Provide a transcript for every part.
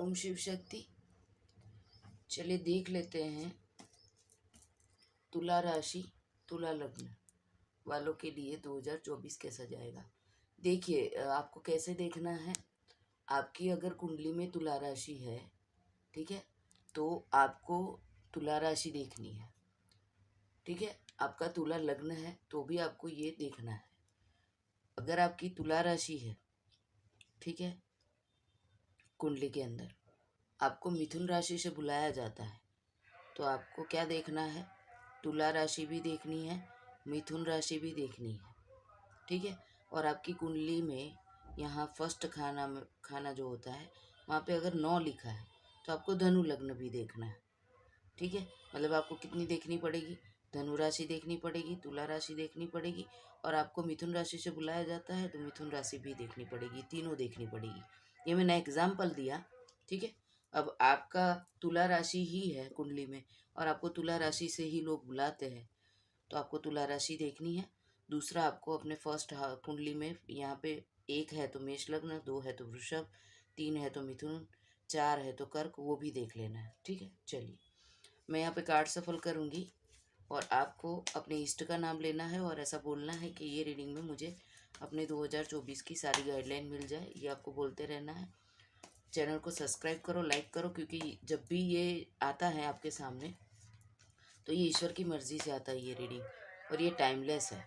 ओम शिव शक्ति। चलिए देख लेते हैं तुला राशि तुला लग्न वालों के लिए 2024 कैसा जाएगा। देखिए आपको कैसे देखना है। आपकी अगर कुंडली में तुला राशि है, ठीक है, तो आपको तुला राशि देखनी है। ठीक है, आपका तुला लग्न है तो भी आपको ये देखना है। अगर आपकी तुला राशि है, ठीक है, कुंडली के अंदर आपको मिथुन राशि से बुलाया जाता है, तो आपको क्या देखना है, तुला राशि भी देखनी है, मिथुन राशि भी देखनी है। ठीक है, और आपकी कुंडली में यहाँ फर्स्ट खाना जो होता है वहाँ पे अगर 9 लिखा है तो आपको धनु लग्न भी देखना है। ठीक है, मतलब आपको कितनी देखनी पड़ेगी, धनु राशि देखनी पड़ेगी, तुला राशि देखनी पड़ेगी, और आपको मिथुन राशि से बुलाया जाता है तो मिथुन राशि भी देखनी पड़ेगी, तीनों देखनी पड़ेगी। ये मैंने एग्जाम्पल दिया। ठीक है, अब आपका तुला राशि ही है कुंडली में और आपको तुला राशि से ही लोग बुलाते हैं, तो आपको तुला राशि देखनी है। दूसरा, आपको अपने फर्स्ट कुंडली में यहाँ पे 1 है तो मेष लग्न, 2 है तो वृषभ, 3 है तो मिथुन, 4 है तो कर्क, वो भी देख लेना है। ठीक है, चलिए मैं यहाँ पे कार्ड सफल करूँगी और आपको अपने इष्ट का नाम लेना है और ऐसा बोलना है कि ये रीडिंग में मुझे अपने 2024 की सारी गाइडलाइन मिल जाए। ये आपको बोलते रहना है। चैनल को सब्सक्राइब करो, लाइक करो, क्योंकि जब भी ये आता है आपके सामने तो ये ईश्वर की मर्ज़ी से आता है ये रीडिंग, और ये टाइमलेस है।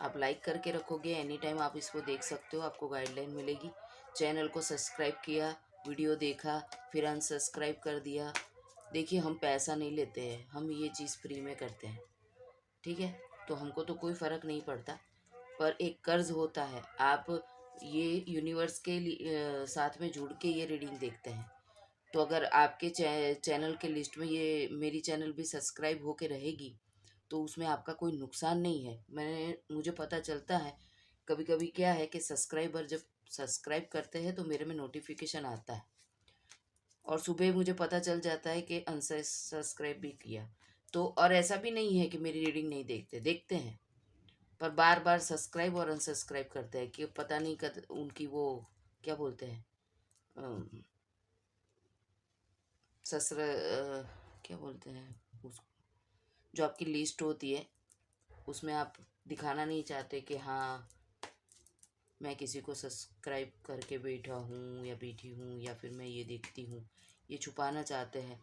आप लाइक करके रखोगे, एनी टाइम आप इसको देख सकते हो, आपको गाइडलाइन मिलेगी। चैनल को सब्सक्राइब किया, वीडियो देखा, फिर अनसब्सक्राइब कर दिया। देखिए हम पैसा नहीं लेते हैं, हम ये चीज़ फ्री में करते हैं। ठीक है, तो हमको तो कोई फ़र्क नहीं पड़ता, पर एक कर्ज होता है। आप ये यूनिवर्स के साथ में जुड़ के ये रीडिंग देखते हैं, तो अगर आपके चैनल के लिस्ट में ये मेरी चैनल भी सब्सक्राइब होके रहेगी तो उसमें आपका कोई नुकसान नहीं है। मुझे पता चलता है कभी कभी क्या है कि सब्सक्राइबर जब सब्सक्राइब करते हैं तो मेरे में नोटिफिकेशन आता है और सुबह मुझे पता चल जाता है कि अनसब्सक्राइब भी किया। तो और ऐसा भी नहीं है कि मेरी रीडिंग नहीं देखते, देखते हैं, पर बार बार सब्सक्राइब और अनसब्सक्राइब करते हैं कि पता नहीं उनकी वो क्या बोलते हैं, ससर क्या बोलते हैं उस, जो आपकी लिस्ट होती है उसमें आप दिखाना नहीं चाहते कि हाँ मैं किसी को सब्सक्राइब करके बैठा हूँ या बैठी हूँ या फिर मैं ये देखती हूँ, ये छुपाना चाहते हैं,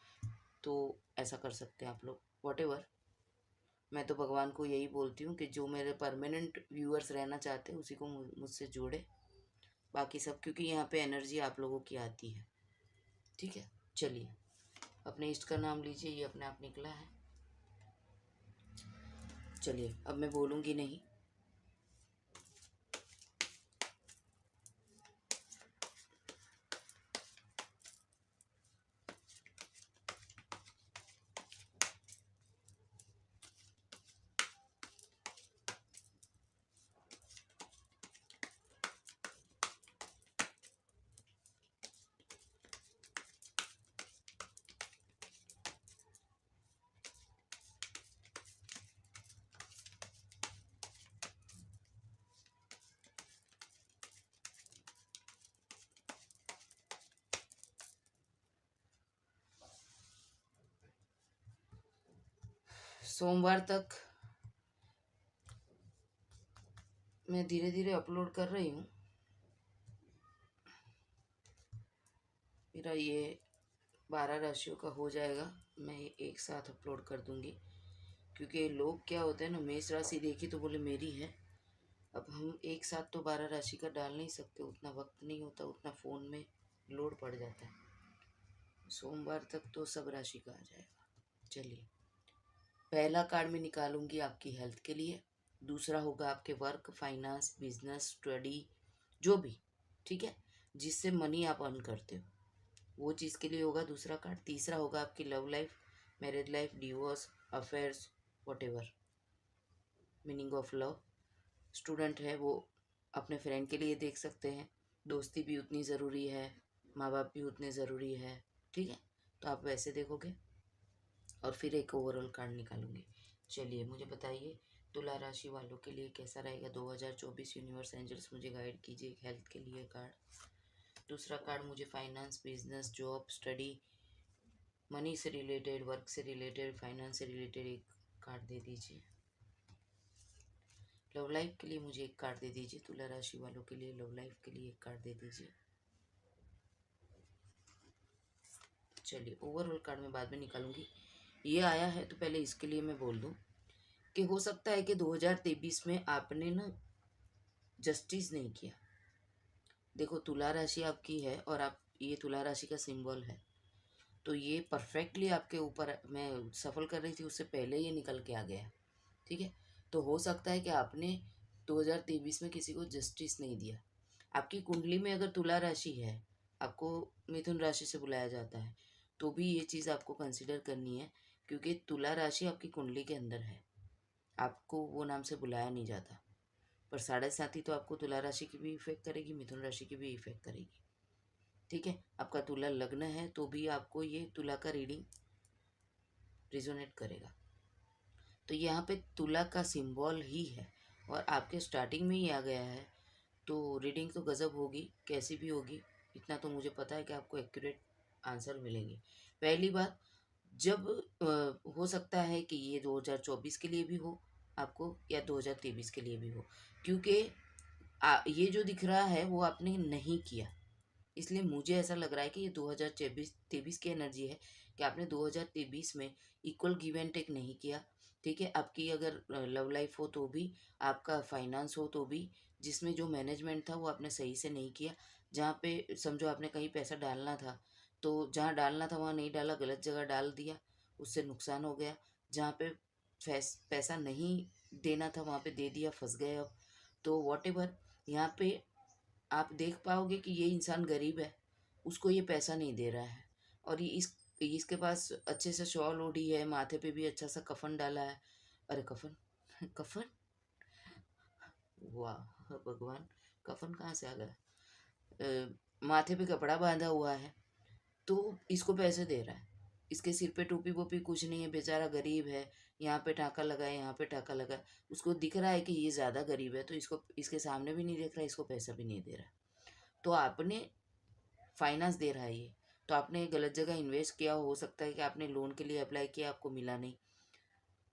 तो ऐसा कर सकते हैं आप लोग। वॉटेवर, मैं तो भगवान को यही बोलती हूँ कि जो मेरे परमानेंट व्यूअर्स रहना चाहते हैं उसी को मुझसे जोड़े, बाकी सब, क्योंकि यहाँ पे एनर्जी आप लोगों की आती है। ठीक है, चलिए अपने इष्ट का नाम लीजिए, ये अपने आप निकला है। चलिए अब मैं बोलूँगी नहीं। सोमवार तक मैं धीरे धीरे अपलोड कर रही हूँ। मेरा ये 12 राशियों का हो जाएगा, मैं एक साथ अपलोड कर दूँगी, क्योंकि लोग क्या होते हैं ना, मेष राशि देखी तो बोले मेरी है। अब हम एक साथ तो 12 राशि का डाल नहीं सकते, उतना वक्त नहीं होता, उतना फ़ोन में लोड पड़ जाता है। सोमवार तक तो सब राशि का आ जाएगा। चलिए पहला कार्ड मैं निकालूंगी आपकी हेल्थ के लिए, दूसरा होगा आपके वर्क, फाइनेंस, बिजनेस, स्टडी, जो भी, ठीक है, जिससे मनी आप अर्न करते हो वो चीज़ के लिए होगा दूसरा कार्ड। तीसरा होगा आपकी love life, marriage life, divorce, affairs, whatever, meaning of love. Student है वो अपने फ्रेंड के लिए देख सकते हैं, दोस्ती भी उतनी ज़रूरी है, माँ बाप भी उतने ज़रूरी है। ठीक है, तो आप वैसे देखोगे और फिर एक ओवरऑल कार्ड निकालूंगी। चलिए मुझे बताइए तुला राशि वालों के लिए कैसा रहेगा 2024। यूनिवर्स एंजल्स मुझे गाइड कीजिए हेल्थ के लिए कार्ड। दूसरा कार्ड मुझे finance, business, job, study, money से रिलेटेड, वर्क से रिलेटेड, फाइनेंस से रिलेटेड एक कार्ड दे दीजिए। लव लाइफ के लिए मुझे एक कार्ड दे दीजिए। तुला राशि वालों के लिए लव लाइफ के लिए एक कार्ड दे दीजिए। चलिए, ओवरऑल कार्ड मैं बाद में निकालूंगी। ये आया है तो पहले इसके लिए मैं बोल दूं कि हो सकता है कि 2023 में आपने ना जस्टिस नहीं किया। देखो, तुला राशि आपकी है और आप, ये तुला राशि का सिंबल है, तो ये परफेक्टली आपके ऊपर, मैं सफल कर रही थी उससे पहले ये निकल के आ गया। ठीक है, तो हो सकता है कि आपने 2023 में किसी को जस्टिस नहीं दिया। आपकी कुंडली में अगर तुला राशि है, आपको मिथुन राशि से बुलाया जाता है, तो भी ये चीज़ आपको कंसिडर करनी है, क्योंकि तुला राशि आपकी कुंडली के अंदर है, आपको वो नाम से बुलाया नहीं जाता। पर 7.5 तो आपको तुला राशि की भी इफेक्ट करेगी, मिथुन राशि की भी इफेक्ट करेगी। ठीक है, आपका तुला लग्न है तो भी आपको ये तुला का रीडिंग रिजोनेट करेगा। तो यहाँ पे तुला का सिंबल ही है और आपके स्टार्टिंग में ही आ गया है, तो रीडिंग तो गजब होगी, कैसी भी होगी। इतना तो मुझे पता है कि आपको एक्यूरेट आंसर मिलेंगे। पहली बात, जब हो सकता है कि ये 2024 के लिए भी हो आपको, या 2023 के लिए भी हो, क्योंकि ये जो दिख रहा है वो आपने नहीं किया, इसलिए मुझे ऐसा लग रहा है कि ये 2023 की एनर्जी है कि आपने 2023 में इक्वल गिव एंड टेक नहीं किया। ठीक है, आपकी अगर लव लाइफ हो तो भी, आपका फाइनेंस हो तो भी, जिसमें जो मैनेजमेंट था वो आपने सही से नहीं किया। जहाँ पे समझो आपने कहीं पैसा डालना था, तो जहाँ डालना था वहाँ नहीं डाला, गलत जगह डाल दिया, उससे नुकसान हो गया। जहाँ पे पैसा नहीं देना था वहाँ पे दे दिया, फंस गए अब। तो वॉट एवर, यहाँ पे आप देख पाओगे कि ये इंसान गरीब है, उसको ये पैसा नहीं दे रहा है, और ये इसके पास अच्छे से शॉल ओढ़ी है, माथे पे भी अच्छा सा कफन डाला है। अरे कफन कफन, वाह भगवान, कफन कहाँ से आ गया? माथे पे कपड़ा बांधा हुआ है, तो इसको पैसे दे रहा है। इसके सिर पे टोपी वोपी कुछ नहीं है, बेचारा गरीब है। यहाँ पे टाका लगा है, यहाँ पे टाका लगा है, उसको दिख रहा है कि ये ज़्यादा गरीब है, तो इसको, इसके सामने भी नहीं देख रहा, इसको पैसा भी नहीं दे रहा। तो आपने फाइनेंस दे रहा है ये, तो आपने गलत जगह इन्वेस्ट किया, हो सकता है कि आपने लोन के लिए अप्लाई किया, आपको मिला नहीं।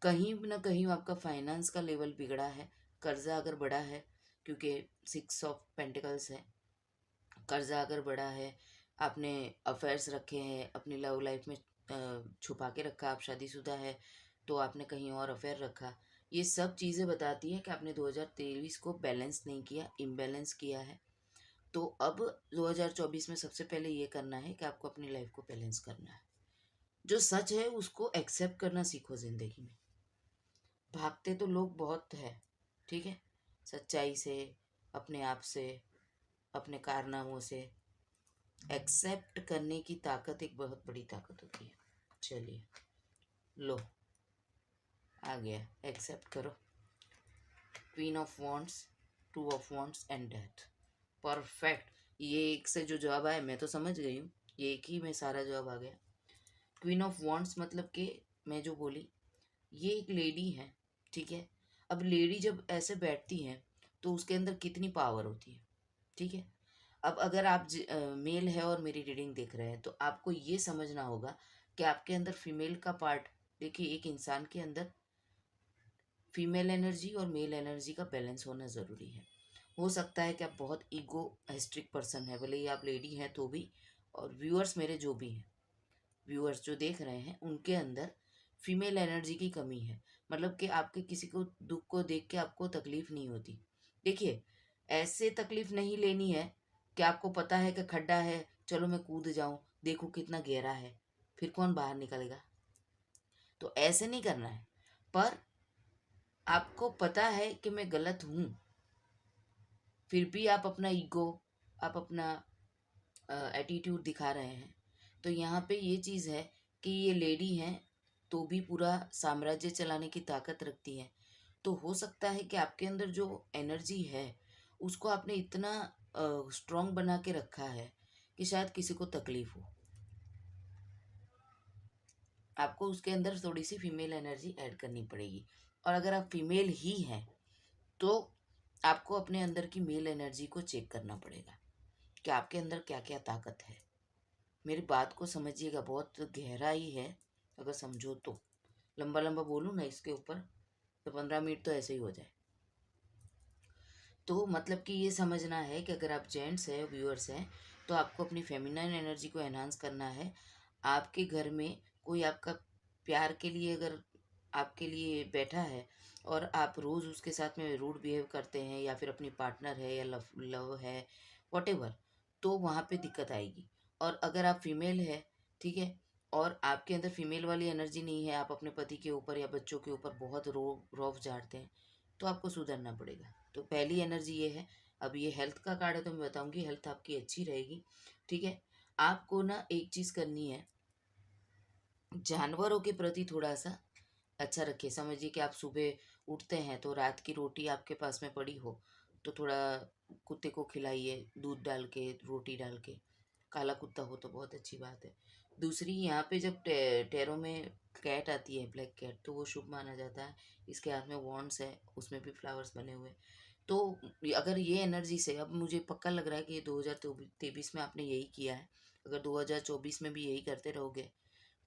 कहीं ना कहीं आपका फाइनेंस का लेवल बिगड़ा है, कर्जा अगर बढ़ा है, क्योंकि 6 ऑफ पेंटिकल्स है, कर्जा अगर बढ़ा है, आपने अफेयर्स रखे हैं अपनी लव लाइफ में, छुपा के रखा, आप शादीशुदा है तो आपने कहीं और अफेयर रखा, ये सब चीज़ें बताती है कि आपने 2023 को बैलेंस नहीं किया, इम्बैलेंस किया है। तो अब 2024 में सबसे पहले ये करना है कि आपको अपनी लाइफ को बैलेंस करना है। जो सच है उसको एक्सेप्ट करना सीखो ज़िंदगी में। भागते तो लोग बहुत है, ठीक है, सच्चाई से, अपने आप से, अपने कारनामों से। एक्सेप्ट करने की ताकत एक बहुत बड़ी ताकत होती है। चलिए, लो आ गया, एक्सेप्ट करो। Queen of wands, 2 of wands and death. Perfect, ये एक से जो जवाब आया मैं तो समझ गई हूँ, ये एक ही में सारा जवाब आ गया। क्वीन ऑफ वॉन्ड्स मतलब कि मैं जो बोली, ये एक लेडी है, ठीक है। अब लेडी जब ऐसे बैठती है तो उसके अंदर कितनी पावर होती है, ठीक है। अब अगर आप मेल है और मेरी रीडिंग देख रहे हैं तो आपको ये समझना होगा कि आपके अंदर फीमेल का पार्ट, देखिए एक इंसान के अंदर फीमेल एनर्जी और मेल एनर्जी का बैलेंस होना ज़रूरी है। हो सकता है कि आप बहुत ईगोइस्टिक पर्सन है, भले ही आप लेडी हैं तो भी, और व्यूअर्स मेरे जो भी हैं, व्यूअर्स जो देख रहे हैं, उनके अंदर फीमेल एनर्जी की कमी है। मतलब कि आपके किसी को दुख को देख के आपको तकलीफ नहीं होती। देखिए, ऐसे तकलीफ नहीं लेनी है कि आपको पता है कि खड्डा है, चलो मैं कूद जाऊं, देखो कितना गहरा है, फिर कौन बाहर निकलेगा। तो ऐसे नहीं करना है। पर आपको पता है कि मैं गलत हूँ, फिर भी आप अपना ईगो, आप अपना एटीट्यूड दिखा रहे हैं। तो यहाँ पे ये चीज़ है कि ये लेडी हैं तो भी पूरा साम्राज्य चलाने की ताकत रखती हैं। तो हो सकता है कि आपके अंदर जो एनर्जी है उसको आपने इतना स्ट्रॉन्ग बना के रखा है कि शायद किसी को तकलीफ हो। आपको उसके अंदर थोड़ी सी फीमेल एनर्जी ऐड करनी पड़ेगी, और अगर आप फीमेल ही हैं तो आपको अपने अंदर की मेल एनर्जी को चेक करना पड़ेगा। कि आपके अंदर क्या क्या ताकत है। मेरी बात को समझिएगा, बहुत गहराई है, अगर समझो तो। लंबा लंबा बोलूँ ना इसके ऊपर तो 15 मिनट तो ऐसे ही हो जाए। तो मतलब कि ये समझना है कि अगर आप जेंट्स हैं, व्यूअर्स हैं, तो आपको अपनी फेमिनाइन एनर्जी को एनहांस करना है। आपके घर में कोई आपका प्यार के लिए अगर आपके लिए बैठा है और आप रोज़ उसके साथ में रूड बिहेव करते हैं, या फिर अपनी पार्टनर है या लव लव है, वॉटेवर, तो वहाँ पे दिक्कत आएगी। और अगर आप फीमेल है, ठीक है, और आपके अंदर फीमेल वाली एनर्जी नहीं है, आप अपने पति के ऊपर या बच्चों के ऊपर बहुत रौब झाड़ते हैं, तो आपको सुधरना पड़ेगा। तो पहली एनर्जी ये है। अब ये हेल्थ का कार्ड है तो मैं बताऊंगी, हेल्थ आपकी अच्छी रहेगी, ठीक है। आपको ना एक चीज़ करनी है, जानवरों के प्रति थोड़ा सा अच्छा रखिए। समझिए कि आप सुबह उठते हैं तो रात की रोटी आपके पास में पड़ी हो, तो थोड़ा कुत्ते को खिलाइए, दूध डाल के, रोटी डाल के। काला कुत्ता हो तो बहुत अच्छी बात है। दूसरी, यहाँ पे जब टैरो में कैट आती है, ब्लैक कैट, तो वो शुभ माना जाता है। इसके हाथ में वॉन्ड्स है, उसमें भी फ्लावर्स बने हुए हैं। तो अगर ये एनर्जी से, अब मुझे पक्का लग रहा है कि ये 2023 में आपने यही किया है, अगर 2024 में भी यही करते रहोगे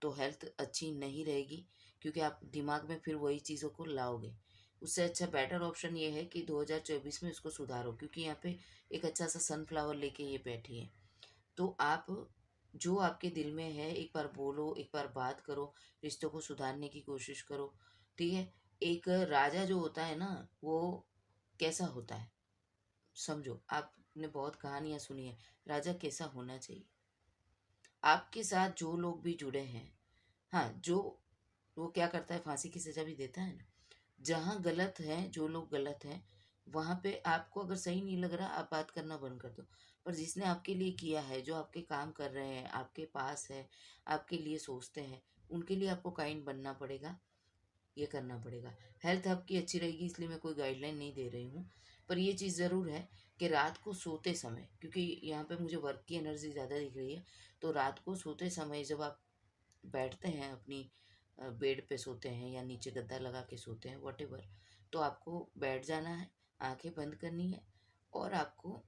तो हेल्थ अच्छी नहीं रहेगी, क्योंकि आप दिमाग में फिर वही चीज़ों को लाओगे। उससे अच्छा बेटर ऑप्शन ये है कि 2024 में इसको सुधारो, क्योंकि यहाँ पे एक अच्छा सा सनफ्लावर लेके ये बैठी है। तो आप जो आपके दिल में है एक बार बोलो, एक बार बात करो, रिश्तों को सुधारने की कोशिश करो, ठीक है। एक राजा जो होता है ना, वो कैसा होता है, समझो, आपने बहुत कहानियां सुनी है, राजा कैसा होना चाहिए। आपके साथ जो लोग भी जुड़े हैं, हाँ, जो वो क्या करता है, फांसी की सजा भी देता है ना। जहाँ गलत है, जो लोग गलत हैं, वहाँ पे आपको अगर सही नहीं लग रहा, आप बात करना बंद कर दो। पर जिसने आपके लिए किया है, जो आपके काम कर रहे हैं, आपके पास है, आपके लिए सोचते हैं, उनके लिए आपको काइंड बनना पड़ेगा, ये करना पड़ेगा। हेल्थ आपकी अच्छी रहेगी, इसलिए मैं कोई गाइडलाइन नहीं दे रही हूँ। पर ये चीज़ ज़रूर है कि रात को सोते समय, क्योंकि यहाँ पे मुझे वर्क की एनर्जी ज़्यादा दिख रही है, तो रात को सोते समय जब आप बैठते हैं, अपनी बेड पे सोते हैं या नीचे गद्दा लगा के सोते हैं, वॉटेवर, तो आपको बैठ जाना है, आंखें बंद करनी है, और आपको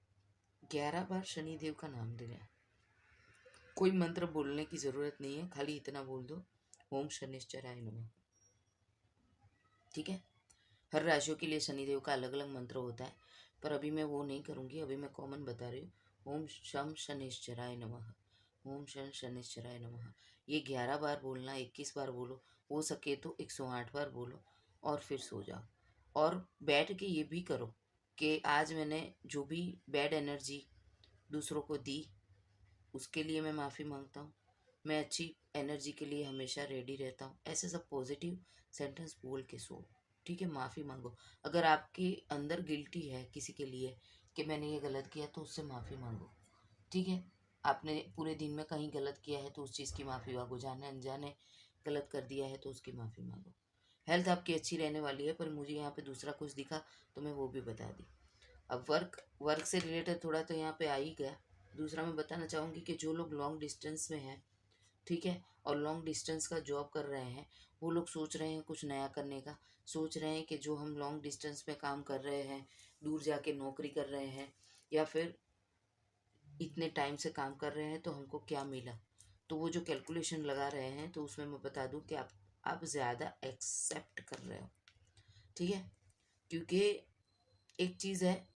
11 बार शनिदेव का नाम देना है। कोई मंत्र बोलने की ज़रूरत नहीं है, खाली इतना बोल दो, ओम शनिश्चराय नमः, ठीक है। हर राशियों के लिए शनिदेव का अलग अलग मंत्र होता है, पर अभी मैं वो नहीं करूँगी, अभी मैं कॉमन बता रही हूँ। ओम शम शनिश्चराय नमः, ओम शं शनिश्चराय नमः। ये 11 बार बोलना, 21 बार बोलो, हो सके तो 108 बार बोलो, और फिर सो जाओ। और बैठ के ये भी करो कि आज मैंने जो भी बैड एनर्जी दूसरों को दी, उसके लिए मैं माफ़ी मांगता हूँ। मैं अच्छी एनर्जी के लिए हमेशा रेडी रहता हूँ। ऐसे सब पॉजिटिव सेंटेंस बोल के सो, ठीक है। माफ़ी मांगो, अगर आपके अंदर गिल्टी है किसी के लिए कि मैंने ये गलत किया, तो उससे माफ़ी मांगो, ठीक है। आपने पूरे दिन में कहीं गलत किया है तो उस चीज़ की माफ़ी मांगो, जाने अनजाने गलत कर दिया है तो उसकी माफ़ी मांगो। हेल्थ आपकी अच्छी रहने वाली है, पर मुझे यहाँ पे दूसरा कुछ दिखा तो मैं वो भी बता दी। अब वर्क वर्क से रिलेटेड थोड़ा तो यहाँ पे आ ही गया। दूसरा मैं बताना चाहूँगी कि जो लोग लॉन्ग डिस्टेंस में हैं, ठीक है, और लॉन्ग डिस्टेंस का जॉब कर रहे हैं, वो लोग सोच रहे हैं कुछ नया करने का, सोच रहे हैं कि जो हम लॉन्ग डिस्टेंस में काम कर रहे हैं, दूर जाके नौकरी कर रहे हैं, या फिर इतने टाइम से काम कर रहे हैं तो हमको क्या मिला। तो वो जो कैलकुलेशन लगा रहे हैं, तो उसमें मैं बता दूं कि आप ज़्यादा एक्सेप्ट कर रहे हो, ठीक है। क्योंकि एक चीज़ है